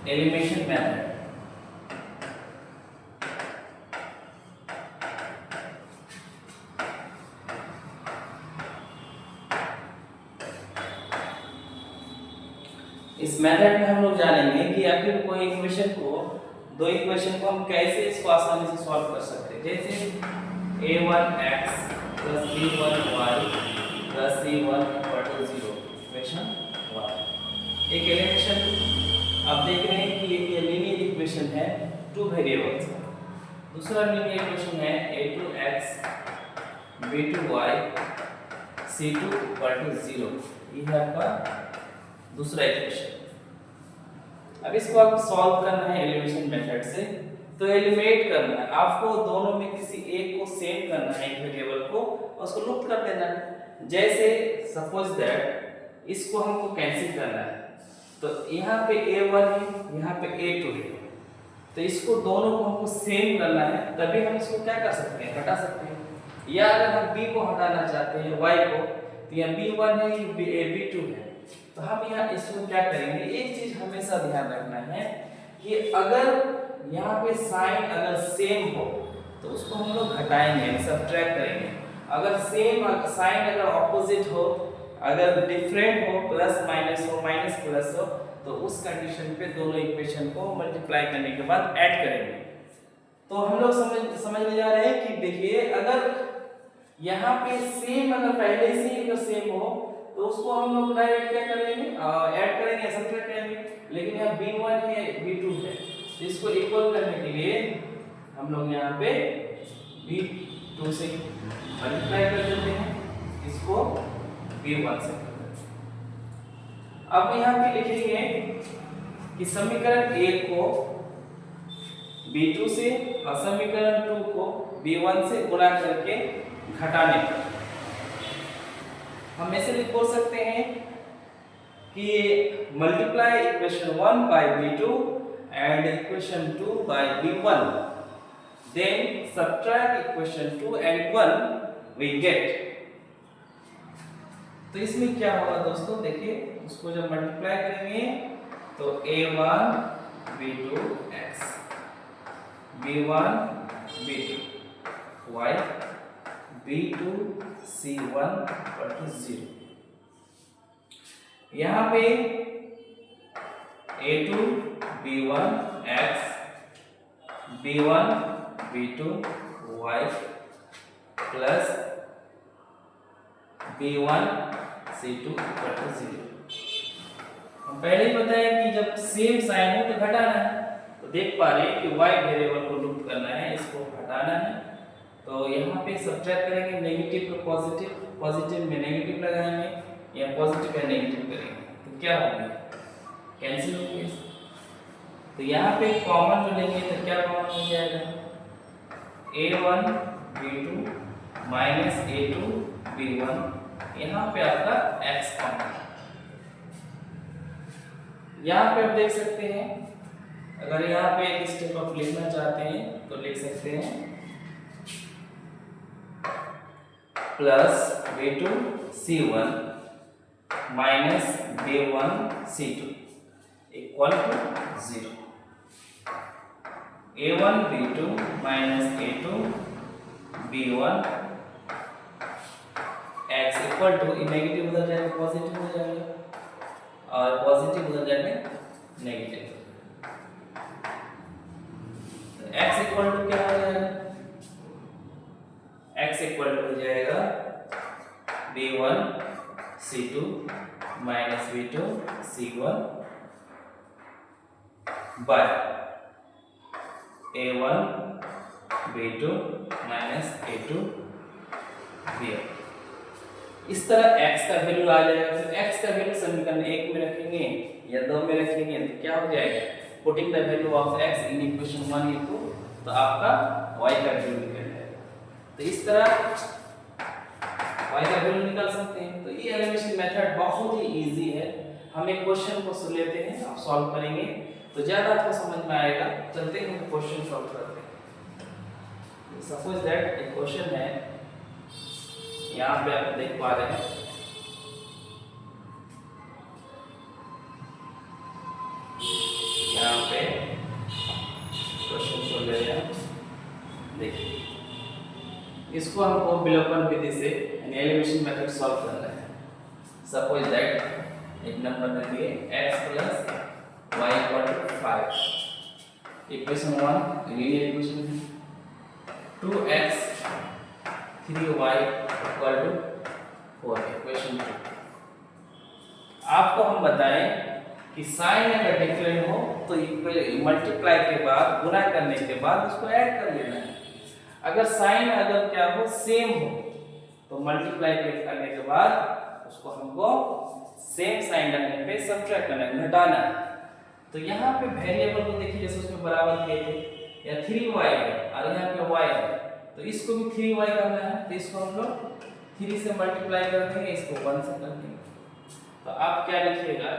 Elimination method. इस method में हम लोग जानेंगे कि आखिर कोई इक्वेशन को, दो इक्वेशन को हम कैसे इसको आसानी से सॉल्व कर सकते हैं। जैसे a1x + b1y + c1 = 0 इक्वेशन 1। एक एलिमिनेशन आप देख रहे हैं कि ये लीनियर इक्वेशन है टू वेरिएबल्स का। दूसरा लीनियर इक्वेशन है a2x b2y c2 = 0। ये है आपका दूसरा इक्वेशन। अब इसको आपको सॉल्व करना है एलिमिनेशन मेथड से। तो एलिमिनेट करना है आपको, दोनों में किसी एक को सेम करना है, एक वेरिएबल को, और उसको लुप्त कर देना है। जैसे सपोज दैट इसको हमको कैंसिल करना है, तो यहाँ पे a1 है, यहाँ पे a2 है, तो इसको दोनों को हमको सेम करना है, तभी हम इसको क्या कर सकते हैं, हटा सकते हैं। या अगर हम b को हटाना चाहते हैं, y को, तो यहाँ b1 है, ये b2 है, तो हम यहाँ इसमें क्या करेंगे, एक चीज हमेशा ध्यान रखना है कि अगर यहाँ पे साइन अगर सेम हो तो उसको हम लोग घटाएंगे, सब्ट्रैक्ट करेंगे। अगर सेम साइन अगर ऑपोजिट हो, अगर डिफरेंट हो, प्लस माइनस हो, माइनस प्लस हो, तो उस कंडीशन पे दोनों इक्वेशन को मल्टीप्लाई करने के बाद ऐड करेंगे। तो हम लोग समझने जा रहे हैं कि देखिए, अगर यहाँ पे सेम अगर पहले से ही अगर सेम हो तो उसको हम लोग डायरेक्ट क्या करेंगे, ऐड करेंगे, सब्ट्रैक्ट करेंगे। लेकिन यहाँ b1 है, b2 है, तो इसको इक्वल करने के लिए हम लोग यहाँ पे b2 से मल्टीप्लाई कर देते हैं, इसको b1 से कर देते हैं। अब यहाँ पे लिखेंगे कि समीकरण 1 को b2 से और समीकरण 2 को b1 से गुणा करके घटाने पर हम ऐसे भी बोल सकते हैं कि multiply equation 1 by b2 and equation 2 by b1, then subtract equation 2 and 1 we get. तो इसमें क्या होगा दोस्तों, देखिए, उसको जब मल्टीप्लाई करेंगे तो a1 b2x b1 b2 y b2 c1 = 0। यहाँ पे a2 b1 x b1 b2 y plus b1 c2 = 0। हम पहले ही बताया कि जब सेम साइन हो तो घटाना है। तो देख पा रहे हैं कि y वेरिएबल को लुप्त करना है, इसको हटाना है। तो यहाँ पे सब्ट्रैक्ट करेंगे, नेगेटिव को पॉजिटिव, पॉजिटिव में नेगेटिव लगाएंगे, या पॉजिटिव में नेगेटिव करेंगे, तो क्या होगा, कैंसिल हो गया। तो यहाँ पे कॉमन जो लेंगे तो क्या कॉमन हो जाएगा, a1 b2 minus a2 b1, यहाँ पे आपका x कॉमन है। यहाँ पे आप देख सकते हैं, अगर यहाँ पे एक स्टेप आप लिखना चाहते हैं तो लिख सकते हैं plus b2 c1 minus b1 c2 equal to 0। a1 b2 minus a2 b1 x equal to, negative उधर जाएगा पॉजिटिव हो जाएगा, और पॉजिटिव उधर जाएगा नेगेटिव। तो x इक्वल टू क्या हो जाएगा, x इक्वल टू हो जाएगा b1 c2 minus b2 c1 bye a1 b2 minus a2 b1। इस तरह x का वैल्यू आ जाएगा। फिर x का वैल्यू समीकरण 1 में रखेंगे या 2 में रखेंगे तो क्या हो जाएगा, putting the value of x in equation 1 या 2, तो आपका y का वैल्यू निकल जाएगा। तो इस तरह y का वैल्यू निकाल सकते हैं। तो ये एलिमिनेशन मेथड बहुत ही इजी है। हम एक क्वेश्चन को सुन लेते हैं, आप सॉल्व करेंगे तो ज्यादा आपको समझ में आएगा। चलते हैं क्वेश्चन सॉल्व करते हैं। सपोज दैट एक क्वेश्चन है, यहाँ पे आप देख पा रहे हैं, यहाँ इसको हमको विलोपन विधि से यानी एलिमिनेशन मेथड सॉल्व करना है। सपोज दैट एक नंबर दे दिए x + y = 5, equation 1 linear equation है। 2x 3y = 4, equation 2। आपको हम बताएं कि साइन अगर डिफरेंट हो तो मल्टीप्लाई के बाद, गुना करने के बाद उसको ऐड कर लेना है। अगर साइन अगर क्या हो सेम हो तो मल्टीप्लाई करने के बाद उसको हमको सेम साइन रखने पे सब्ट्रैक्ट करना है, घटाना है। तो यहाँ पे वेरिएबल को देखिए, जैसे उसमें बराबर किए थे या 3y है और यहाँ पे y है, तो इसको भी 3y करना है। तो इसको हम लोग 3 से मल्टीप्लाई कर देंगे, इसको 1 से कर देंगे। तो आप क्या लिखिएगा,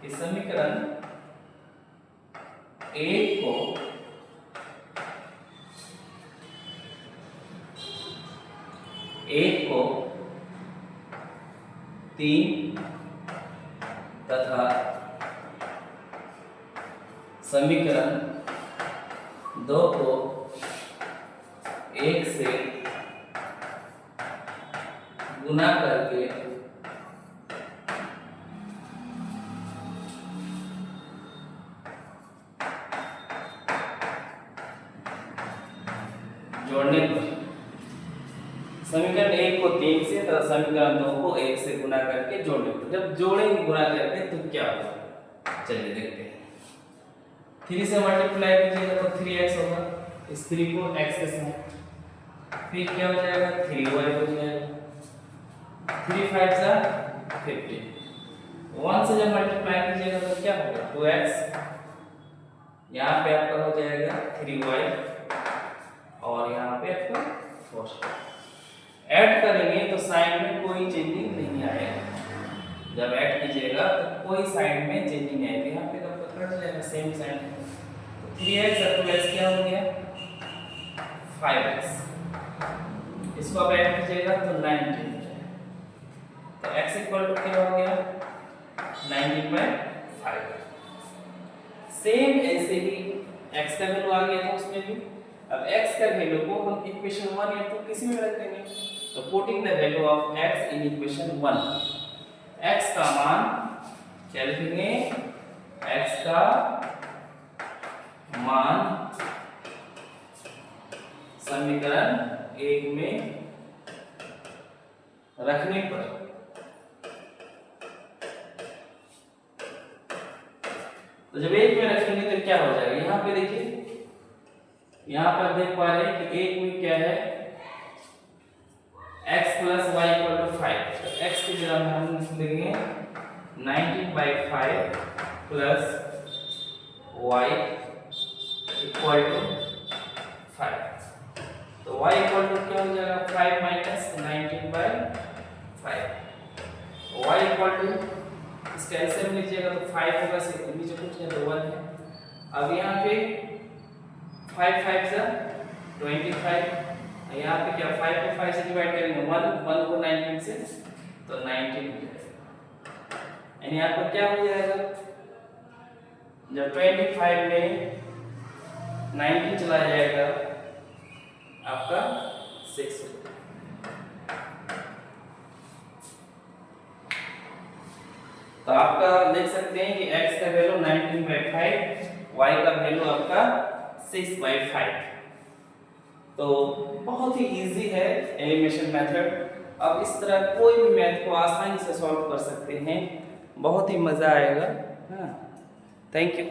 इस समीकरण 1 को को 3 तथा समीकरण 2 को 1 से गुना करके जोड़ने पर समीकरण 1 को 3 से तथा समीकरण 2 को 1 से गुना करके जोड़ने पर, जब जोड़ेंगे गुना करके तो क्या होगा, चलिए देखते हैं। 3 से मल्टीप्लाई कीजिएगा तो 3x होगा, इस 3 को x के साथ, फिर क्या हो जाएगा 3y हो जाएगा, 3 5 जा 50। 1 से जब मल्टीप्लाई कीजिएगा तो क्या होगा 2x, यहाँ पे आपका हो जाएगा 3y और यहाँ पे आपका 4। ऐड करेंगे तो साइन में कोई चेंजिंग नहीं आएगा। जब ऐड कीजिएगा तो कोई साइन में चेंजिंग नहीं आएगी, यहाँ पे तो कट जाएगा सेम साइन। तो 3x और 2x क्या हो गया 5x, इसको अब ऐड कीजिएगा तो 19 हो जाएगा। तो x = क्या हो गया 19/5। सेम ऐसे ही x का वैल्यू आ गया था उसमें भी। अब x का वैल्यू को हम इक्वेशन 1 या 2 किसी में रख देंगे। तो putting the value of x in equation 1, x का मान क्या लिखेंगे, x का मान समीकरण 1 में रखने पर तो जब 1 में रखेंगे तो क्या हो जाएगा, यहाँ पे देखिए, यहाँ पर देख पा रहे हैं कि 1 में क्या है x + y = 5। तो x की जगह हम लिखेंगे 19/5 + y = 5। तो y = क्या हो जाएगा 5 - 19/5। y = इसका एलसीएम लीजिएगा तो 5 होगा, नीचे कुछ नहीं तो 1 है। अब यहाँ पे 5 5 जा 25, यहाँ पे क्या 5 को 5 से डिवाइड करेंगे 1 को 19 से तो 19 हो जाएगा। यानी आपको क्या हो जाएगा, जब 25 में 19 चला जाएगा आपका 6 हो जाएगा। तो आपका देख सकते हैं कि x का वैल्यू 19/5, y का वैल्यू आपका 6/5। तो बहुत ही इजी है एलिमिनेशन मेथड। अब इस तरह कोई भी मैथ को आसानी से सॉल्व कर सकते हैं, बहुत ही मज़ा आएगा। हाँ, थैंक यू।